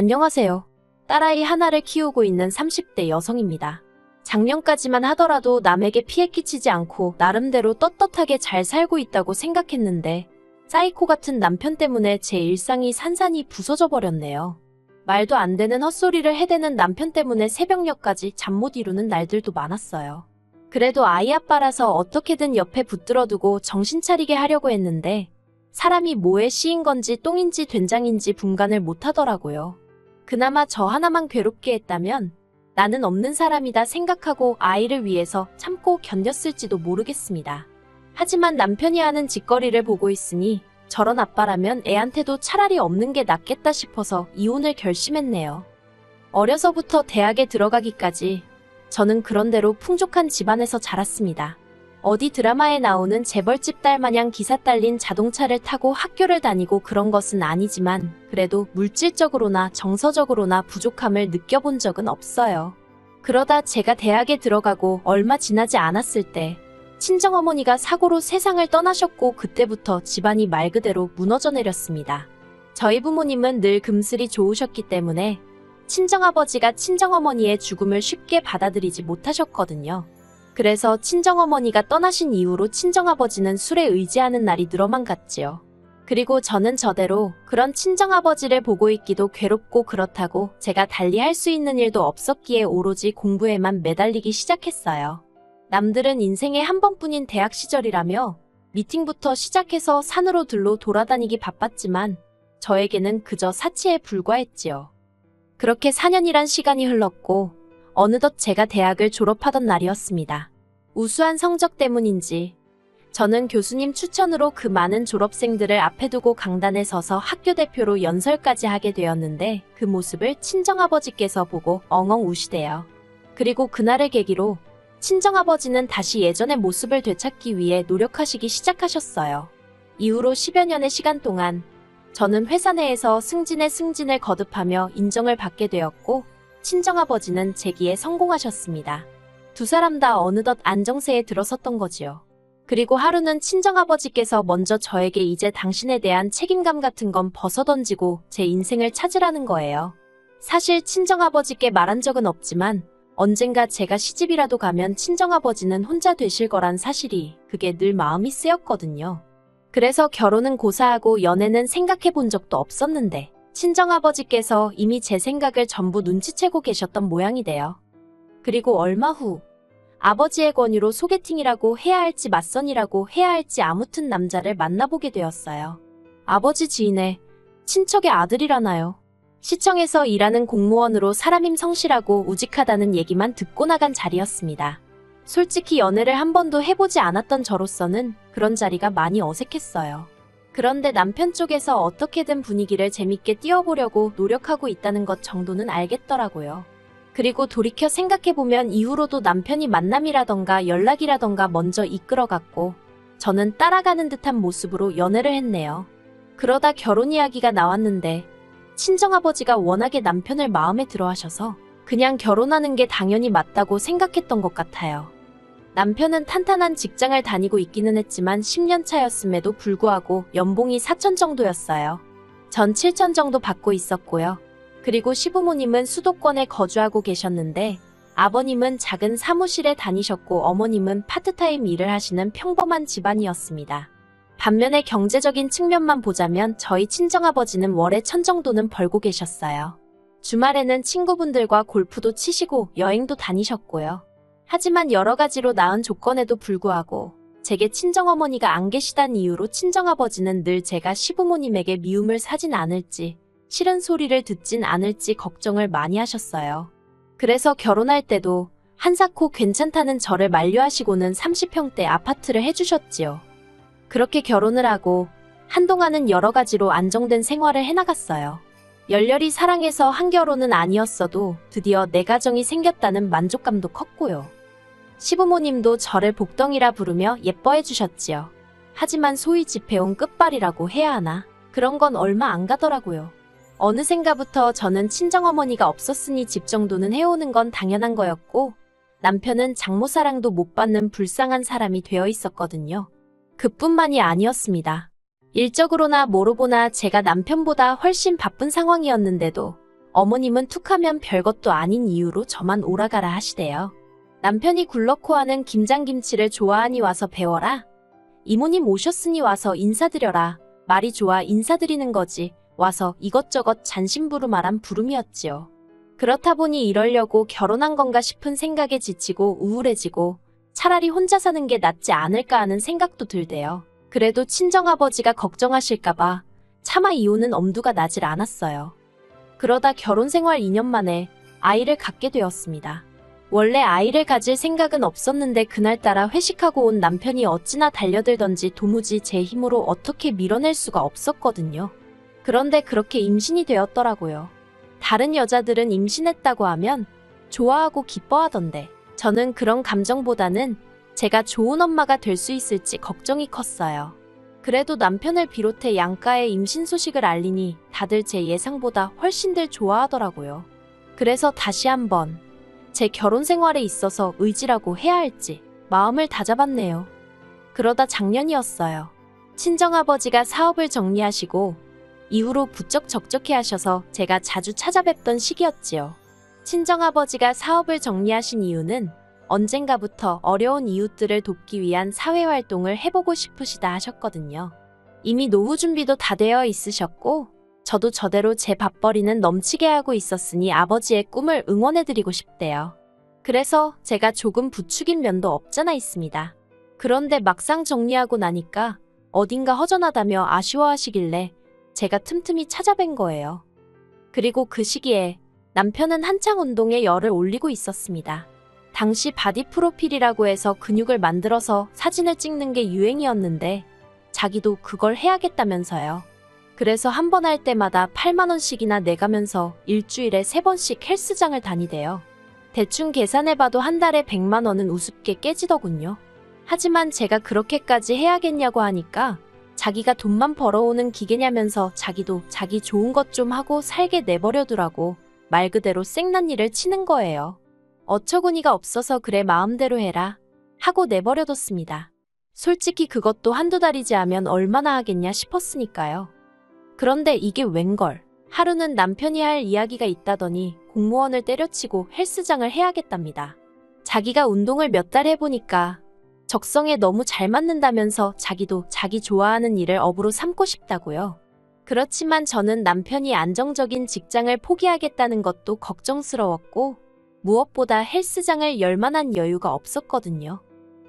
안녕하세요. 딸아이 하나를 키우고 있는 30대 여성입니다. 작년까지만 하더라도 남에게 피해 끼치지 않고 나름대로 떳떳하게 잘 살고 있다고 생각했는데 사이코 같은 남편 때문에 제 일상이 산산이 부서져 버렸네요. 말도 안 되는 헛소리를 해대는 남편 때문에 새벽녘까지 잠 못 이루는 날들도 많았어요. 그래도 아이 아빠라서 어떻게든 옆에 붙들어두고 정신 차리게 하려고 했는데 사람이 뭐에 씌인 건지 똥인지 된장인지 분간을 못하더라고요. 그나마 저 하나만 괴롭게 했다면 나는 없는 사람이다 생각하고 아이를 위해서 참고 견뎠을지도 모르겠습니다. 하지만 남편이 하는 짓거리를 보고 있으니 저런 아빠라면 애한테도 차라리 없는 게 낫겠다 싶어서 이혼을 결심했네요. 어려서부터 대학에 들어가기까지 저는 그런대로 풍족한 집안에서 자랐습니다. 어디 드라마에 나오는 재벌집 딸 마냥 기사 딸린 자동차를 타고 학교를 다니고 그런 것은 아니지만 그래도 물질적으로나 정서적으로나 부족함을 느껴본 적은 없어요. 그러다 제가 대학에 들어가고 얼마 지나지 않았을 때 친정어머니가 사고로 세상을 떠나셨고 그때부터 집안이 말 그대로 무너져 내렸습니다. 저희 부모님은 늘 금슬이 좋으셨기 때문에 친정아버지가 친정어머니의 죽음을 쉽게 받아들이지 못하셨거든요. 그래서 친정어머니가 떠나신 이후로 친정아버지는 술에 의지하는 날이 늘어만 갔지요. 그리고 저는 저대로 그런 친정아버지를 보고 있기도 괴롭고 그렇다고 제가 달리 할 수 있는 일도 없었기에 오로지 공부에만 매달리기 시작했어요. 남들은 인생에 한 번뿐인 대학 시절이라며 미팅부터 시작해서 산으로 들로 돌아다니기 바빴지만 저에게는 그저 사치에 불과했지요. 그렇게 4년이란 시간이 흘렀고 어느덧 제가 대학을 졸업하던 날이었습니다. 우수한 성적 때문인지 저는 교수님 추천으로 그 많은 졸업생들을 앞에 두고 강단에 서서 학교 대표로 연설까지 하게 되었는데 그 모습을 친정아버지께서 보고 엉엉 우시대요. 그리고 그날을 계기로 친정아버지는 다시 예전의 모습을 되찾기 위해 노력하시기 시작하셨어요. 이후로 10여 년의 시간 동안 저는 회사 내에서 승진에 승진을 거듭하며 인정을 받게 되었고 친정아버지는 재기에 성공하셨습니다. 두 사람 다 어느덧 안정세에 들어섰던 거지요. 그리고 하루는 친정아버지께서 먼저 저에게 이제 당신에 대한 책임감 같은 건 벗어던지고 제 인생을 찾으라는 거예요. 사실 친정아버지께 말한 적은 없지만 언젠가 제가 시집이라도 가면 친정아버지는 혼자 되실 거란 사실이 그게 늘 마음이 쓰였거든요. 그래서 결혼은 고사하고 연애는 생각해 본 적도 없었는데 친정아버지께서 이미 제 생각을 전부 눈치채고 계셨던 모양이 돼요. 그리고 얼마 후 아버지의 권유로 소개팅이라고 해야 할지 맞선이라고 해야 할지 아무튼 남자를 만나보게 되었어요. 아버지 지인의 친척의 아들이라나요. 시청에서 일하는 공무원으로 사람임 성실하고 우직하다는 얘기만 듣고 나간 자리였습니다. 솔직히 연애를 한 번도 해보지 않았던 저로서는 그런 자리가 많이 어색했어요. 그런데 남편 쪽에서 어떻게든 분위기를 재밌게 띄워보려고 노력하고 있다는 것 정도는 알겠더라고요. 그리고 돌이켜 생각해보면 이후로도 남편이 만남이라던가 연락이라던가 먼저 이끌어갔고 저는 따라가는 듯한 모습으로 연애를 했네요. 그러다 결혼 이야기가 나왔는데 친정아버지가 워낙에 남편을 마음에 들어 하셔서 그냥 결혼하는 게 당연히 맞다고 생각했던 것 같아요. 남편은 탄탄한 직장을 다니고 있기는 했지만 10년 차였음에도 불구하고 연봉이 4천 정도였어요. 전 7천 정도 받고 있었고요. 그리고 시부모님은 수도권에 거주하고 계셨는데 아버님은 작은 사무실에 다니셨고 어머님은 파트타임 일을 하시는 평범한 집안이었습니다. 반면에 경제적인 측면만 보자면 저희 친정아버지는 월에 1,000 정도는 벌고 계셨어요. 주말에는 친구분들과 골프도 치시고 여행도 다니셨고요. 하지만 여러 가지로 나은 조건에도 불구하고 제게 친정어머니가 안 계시단 이유로 친정아버지는 늘 제가 시부모님에게 미움을 사진 않을지 싫은 소리를 듣진 않을지 걱정을 많이 하셨어요. 그래서 결혼할 때도 한사코 괜찮다는 저를 만류하시고는 30평대 아파트를 해주셨지요. 그렇게 결혼을 하고 한동안은 여러 가지로 안정된 생활을 해나갔어요. 열렬히 사랑해서 한 결혼은 아니었어도 드디어 내 가정이 생겼다는 만족감도 컸고요. 시부모님도 저를 복덩이라 부르며 예뻐해 주셨지요. 하지만 소위 집해온 끝발이라고 해야 하나? 그런 건 얼마 안 가더라고요. 어느샌가부터 저는 친정어머니가 없었으니 집 정도는 해오는 건 당연한 거였고 남편은 장모사랑도 못 받는 불쌍한 사람이 되어 있었거든요. 그뿐만이 아니었습니다. 일적으로나 뭐로 보나 제가 남편보다 훨씬 바쁜 상황이었는데도 어머님은 툭하면 별것도 아닌 이유로 저만 오라가라 하시대요. 남편이 굴럭코 하는 김장김치를 좋아하니 와서 배워라. 이모님 오셨으니 와서 인사드려라. 말이 좋아 인사드리는 거지. 와서 이것저것 잔심부름하란 부름이었지요. 그렇다 보니 이러려고 결혼한 건가 싶은 생각에 지치고 우울해지고 차라리 혼자 사는 게 낫지 않을까 하는 생각도 들대요. 그래도 친정아버지가 걱정하실까봐 차마 이혼은 엄두가 나질 않았어요. 그러다 결혼 생활 2년 만에 아이를 갖게 되었습니다. 원래 아이를 가질 생각은 없었는데 그날따라 회식하고 온 남편이 어찌나 달려들던지 도무지 제 힘으로 어떻게 밀어낼 수가 없었거든요. 그런데 그렇게 임신이 되었더라고요. 다른 여자들은 임신했다고 하면 좋아하고 기뻐하던데 저는 그런 감정보다는 제가 좋은 엄마가 될 수 있을지 걱정이 컸어요. 그래도 남편을 비롯해 양가의 임신 소식을 알리니 다들 제 예상보다 훨씬들 좋아하더라고요. 그래서 다시 한번 제 결혼 생활에 있어서 의지라고 해야 할지 마음을 다잡았네요. 그러다 작년이었어요. 친정아버지가 사업을 정리하시고 이후로 부쩍 적적해 하셔서 제가 자주 찾아뵙던 시기였지요. 친정아버지가 사업을 정리하신 이유는 언젠가부터 어려운 이웃들을 돕기 위한 사회활동을 해보고 싶으시다 하셨거든요. 이미 노후 준비도 다 되어 있으셨고 저도 저대로 제 밥벌이는 넘치게 하고 있었으니 아버지의 꿈을 응원해드리고 싶대요. 그래서 제가 조금 부추긴 면도 없잖아 있습니다. 그런데 막상 정리하고 나니까 어딘가 허전하다며 아쉬워하시길래 제가 틈틈이 찾아뵌 거예요. 그리고 그 시기에 남편은 한창 운동에 열을 올리고 있었습니다. 당시 바디 프로필이라고 해서 근육을 만들어서 사진을 찍는 게 유행이었는데 자기도 그걸 해야겠다면서요. 그래서 한 번 할 때마다 8만 원씩이나 내가면서 일주일에 3번씩 헬스장을 다니대요. 대충 계산해봐도 한 달에 100만 원은 우습게 깨지더군요. 하지만 제가 그렇게까지 해야겠냐고 하니까 자기가 돈만 벌어오는 기계냐면서 자기도 자기 좋은 것 좀 하고 살게 내버려두라고 말 그대로 생난리를 치는 거예요. 어처구니가 없어서 그래 마음대로 해라 하고 내버려뒀습니다. 솔직히 그것도 한두 달이지 하면 얼마나 하겠냐 싶었으니까요. 그런데 이게 웬걸. 하루는 남편이 할 이야기가 있다더니 공무원을 때려치고 헬스장을 해야겠답니다. 자기가 운동을 몇 달 해보니까 적성에 너무 잘 맞는다면서 자기도 자기 좋아하는 일을 업으로 삼고 싶다고요. 그렇지만 저는 남편이 안정적인 직장을 포기하겠다는 것도 걱정스러웠고 무엇보다 헬스장을 열 만한 여유가 없었거든요.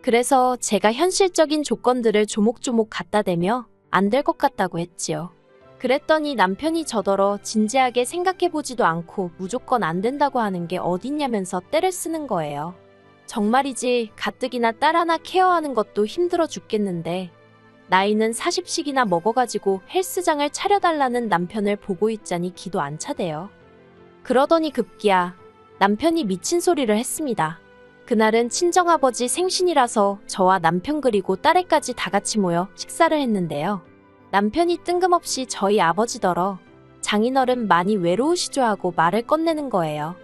그래서 제가 현실적인 조건들을 조목조목 갖다 대며 안 될 것 같다고 했지요. 그랬더니 남편이 저더러 진지하게 생각해보지도 않고 무조건 안 된다고 하는 게 어딨냐면서 떼를 쓰는 거예요. 정말이지 가뜩이나 딸 하나 케어하는 것도 힘들어 죽겠는데 나이는 40씩이나 먹어가지고 헬스장을 차려달라는 남편을 보고 있자니 기도 안 차대요. 그러더니 급기야 남편이 미친 소리를 했습니다. 그날은 친정아버지 생신이라서 저와 남편 그리고 딸애까지 다 같이 모여 식사를 했는데요. 남편이 뜬금없이 저희 아버지더러 장인어른 많이 외로우시죠 하고 말을 꺼내는 거예요.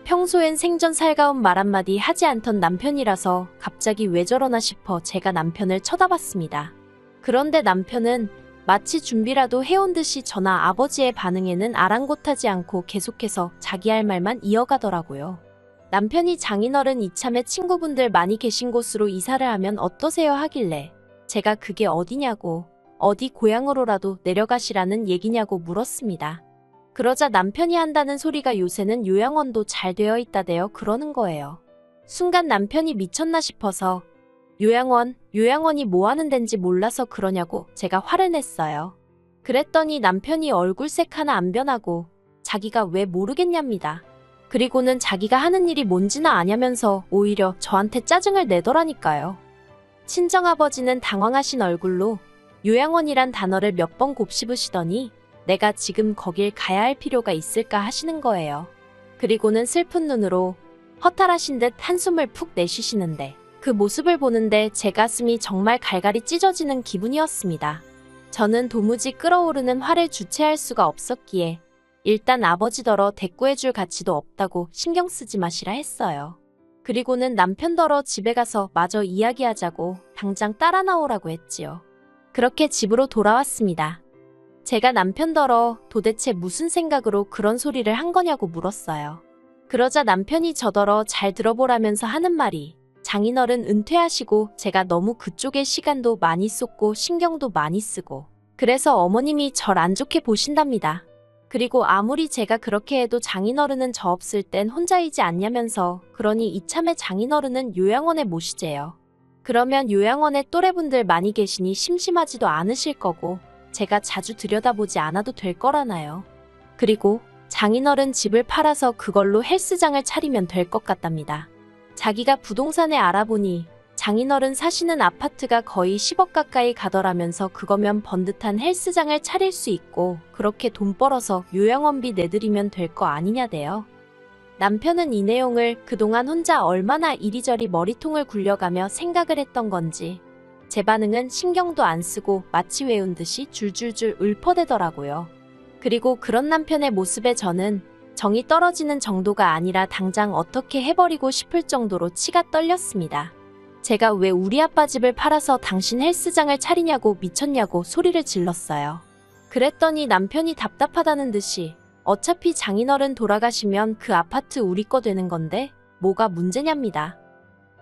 평소엔 생전 살가운 말 한마디 하지 않던 남편이라서 갑자기 왜 저러나 싶어 제가 남편을 쳐다봤습니다. 그런데 남편은 마치 준비라도 해온 듯이 저나 아버지의 반응에는 아랑곳하지 않고 계속해서 자기 할 말만 이어가더라고요. 남편이 장인어른 이참에 친구분들 많이 계신 곳으로 이사를 하면 어떠세요 하길래 제가 그게 어디냐고 어디 고향으로라도 내려가시라는 얘기냐고 물었습니다. 그러자 남편이 한다는 소리가 요새는 요양원도 잘 되어 있다대요 그러는 거예요. 순간 남편이 미쳤나 싶어서 요양원이 뭐 하는 덴지 몰라서 그러냐고 제가 화를 냈어요. 그랬더니 남편이 얼굴색 하나 안 변하고 자기가 왜 모르겠냐입니다. 그리고는 자기가 하는 일이 뭔지나 아냐면서 오히려 저한테 짜증을 내더라니까요. 친정아버지는 당황하신 얼굴로 요양원이란 단어를 몇 번 곱씹으시더니 내가 지금 거길 가야 할 필요가 있을까 하시는 거예요. 그리고는 슬픈 눈으로 허탈하신 듯 한숨을 푹 내쉬시는데 그 모습을 보는데 제 가슴이 정말 갈갈이 찢어지는 기분이었습니다. 저는 도무지 끓어오르는 화를 주체할 수가 없었기에 일단 아버지더러 대꾸해줄 가치도 없다고 신경 쓰지 마시라 했어요. 그리고는 남편더러 집에 가서 마저 이야기하자고 당장 따라 나오라고 했지요. 그렇게 집으로 돌아왔습니다. 제가 남편더러 도대체 무슨 생각으로 그런 소리를 한 거냐고 물었어요. 그러자 남편이 저더러 잘 들어보라면서 하는 말이 장인어른 은퇴하시고 제가 너무 그쪽에 시간도 많이 쏟고 신경도 많이 쓰고 그래서 어머님이 절 안 좋게 보신답니다. 그리고 아무리 제가 그렇게 해도 장인어른은 저 없을 땐 혼자이지 않냐면서 그러니 이참에 장인어른은 요양원에 모시재요. 그러면 요양원에 또래분들 많이 계시니 심심하지도 않으실 거고 제가 자주 들여다보지 않아도 될 거라나요. 그리고 장인어른 집을 팔아서 그걸로 헬스장을 차리면 될 것 같답니다. 자기가 부동산에 알아보니 장인어른 사시는 아파트가 거의 10억 가까이 가더라면서 그거면 번듯한 헬스장을 차릴 수 있고 그렇게 돈 벌어서 요양원비 내드리면 될 거 아니냐대요. 남편은 이 내용을 그동안 혼자 얼마나 이리저리 머리통을 굴려가며 생각을 했던 건지 제 반응은 신경도 안 쓰고 마치 외운 듯이 줄줄줄 읊어대더라고요. 그리고 그런 남편의 모습에 저는 정이 떨어지는 정도가 아니라 당장 어떻게 해버리고 싶을 정도로 치가 떨렸습니다. 제가 왜 우리 아빠 집을 팔아서 당신 헬스장을 차리냐고 미쳤냐고 소리를 질렀어요. 그랬더니 남편이 답답하다는 듯이 어차피 장인어른 돌아가시면 그 아파트 우리 거 되는 건데 뭐가 문제냐입니다.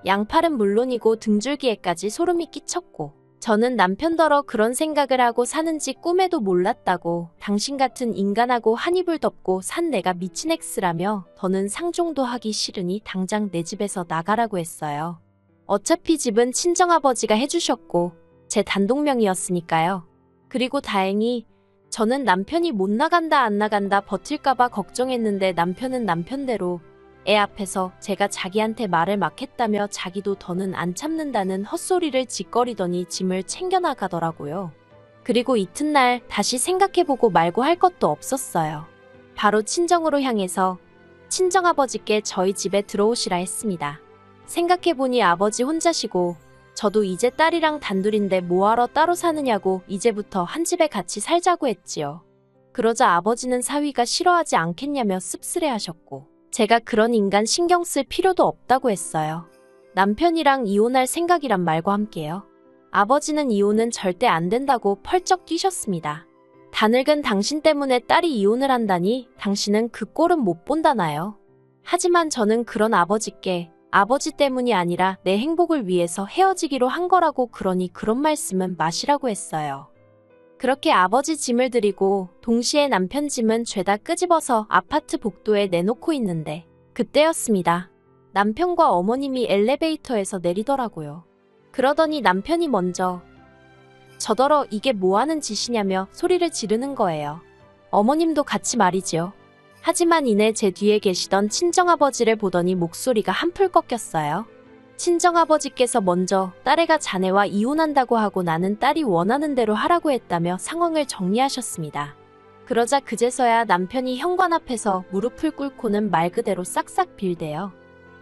양팔은 물론이고 등줄기에까지 소름이 끼쳤고 저는 남편더러 그런 생각을 하고 사는지 꿈에도 몰랐다고 당신 같은 인간하고 한 이불 덮고 산 내가 미친 엑스라며 더는 상종도 하기 싫으니 당장 내 집에서 나가라고 했어요. 어차피 집은 친정아버지가 해주셨고 제 단독명이었으니까요. 그리고 다행히 저는 남편이 못 나간다 안 나간다 버틸까봐 걱정했는데 남편은 남편대로 애 앞에서 제가 자기한테 말을 막 했다며 자기도 더는 안 참는다는 헛소리를 짓거리더니 짐을 챙겨 나가더라고요. 그리고 이튿날 다시 생각해보고 말고 할 것도 없었어요. 바로 친정으로 향해서 친정아버지께 저희 집에 들어오시라 했습니다. 생각해보니 아버지 혼자시고 저도 이제 딸이랑 단둘인데 뭐하러 따로 사느냐고 이제부터 한 집에 같이 살자고 했지요. 그러자 아버지는 사위가 싫어하지 않겠냐며 씁쓸해하셨고 제가 그런 인간 신경 쓸 필요도 없다고 했어요. 남편이랑 이혼할 생각이란 말과 함께요. 아버지는 이혼은 절대 안 된다고 펄쩍 뛰셨습니다. 다 늙은 당신 때문에 딸이 이혼을 한다니 당신은 그 꼴은 못 본다나요. 하지만 저는 그런 아버지께 아버지 때문이 아니라 내 행복을 위해서 헤어지기로 한 거라고 그러니 그런 말씀은 마시라고 했어요. 그렇게 아버지 짐을 드리고 동시에 남편 짐은 죄다 끄집어서 아파트 복도에 내놓고 있는데 그때였습니다. 남편과 어머님이 엘리베이터에서 내리더라고요. 그러더니 남편이 먼저 저더러 이게 뭐하는 짓이냐며 소리를 지르는 거예요. 어머님도 같이 말이지요. 하지만 이내 제 뒤에 계시던 친정아버지를 보더니 목소리가 한풀 꺾였어요. 친정아버지께서 먼저 딸애가 자네와 이혼한다고 하고 나는 딸이 원하는 대로 하라고 했다며 상황을 정리하셨습니다. 그러자 그제서야 남편이 현관 앞에서 무릎을 꿇고는 말 그대로 싹싹 빌대요.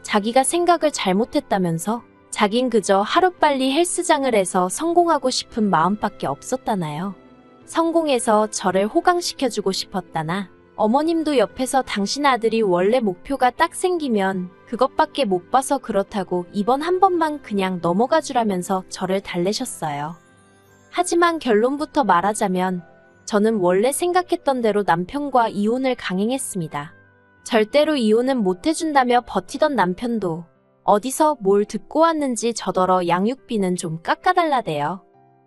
자기가 생각을 잘못했다면서 자긴 그저 하루빨리 헬스장을 해서 성공하고 싶은 마음밖에 없었다나요. 성공해서 저를 호강시켜주고 싶었다나 어머님도 옆에서 당신 아들이 원래 목표가 딱 생기면 그것밖에 못 봐서 그렇다고 이번 한 번만 그냥 넘어가 주라면서 저를 달래셨어요. 하지만 결론부터 말하자면 저는 원래 생각했던 대로 남편과 이혼을 강행했습니다. 절대로 이혼은 못 해준다며 버티던 남편도 어디서 뭘 듣고 왔는지 저더러 양육비는 좀 깎아달라대요.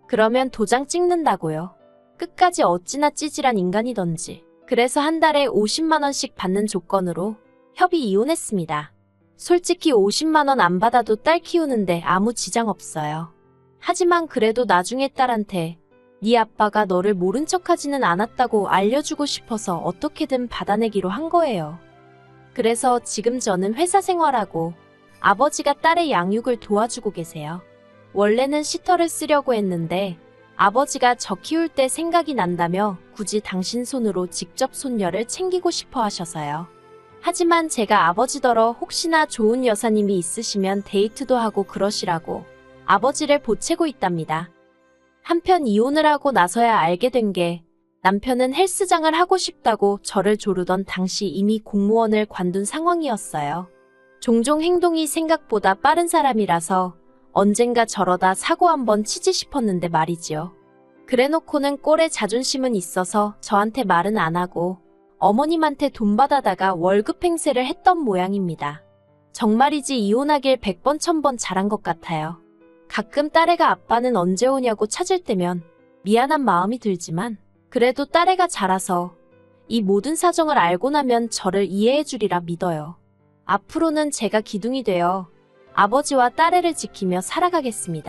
그러면 도장 찍는다고요. 끝까지 어찌나 찌질한 인간이던지. 그래서 한 달에 50만 원씩 받는 조건으로 협의 이혼했습니다. 솔직히 50만 원 안 받아도 딸 키우는데 아무 지장 없어요. 하지만 그래도 나중에 딸한테 네 아빠가 너를 모른 척하지는 않았다고 알려주고 싶어서 어떻게든 받아내기로 한 거예요. 그래서 지금 저는 회사 생활하고 아버지가 딸의 양육을 도와주고 계세요. 원래는 시터를 쓰려고 했는데 아버지가 저 키울 때 생각이 난다며 굳이 당신 손으로 직접 손녀를 챙기고 싶어 하셔서요. 하지만 제가 아버지더러 혹시나 좋은 여사님이 있으시면 데이트도 하고 그러시라고 아버지를 보채고 있답니다. 한편 이혼을 하고 나서야 알게 된 게 남편은 헬스장을 하고 싶다고 저를 조르던 당시 이미 공무원을 관둔 상황이었어요. 종종 행동이 생각보다 빠른 사람이라서 언젠가 저러다 사고 한번 치지 싶었는데 말이지요. 그래놓고는 꼴에 자존심은 있어서 저한테 말은 안 하고 어머님한테 돈 받아다가 월급 행세를 했던 모양입니다. 정말이지 이혼하길 100번 1000번 잘한 것 같아요. 가끔 딸애가 아빠는 언제 오냐고 찾을 때면 미안한 마음이 들지만 그래도 딸애가 자라서 이 모든 사정을 알고 나면 저를 이해해 주리라 믿어요. 앞으로는 제가 기둥이 되어 아버지와 딸애를 지키며 살아가겠습니다.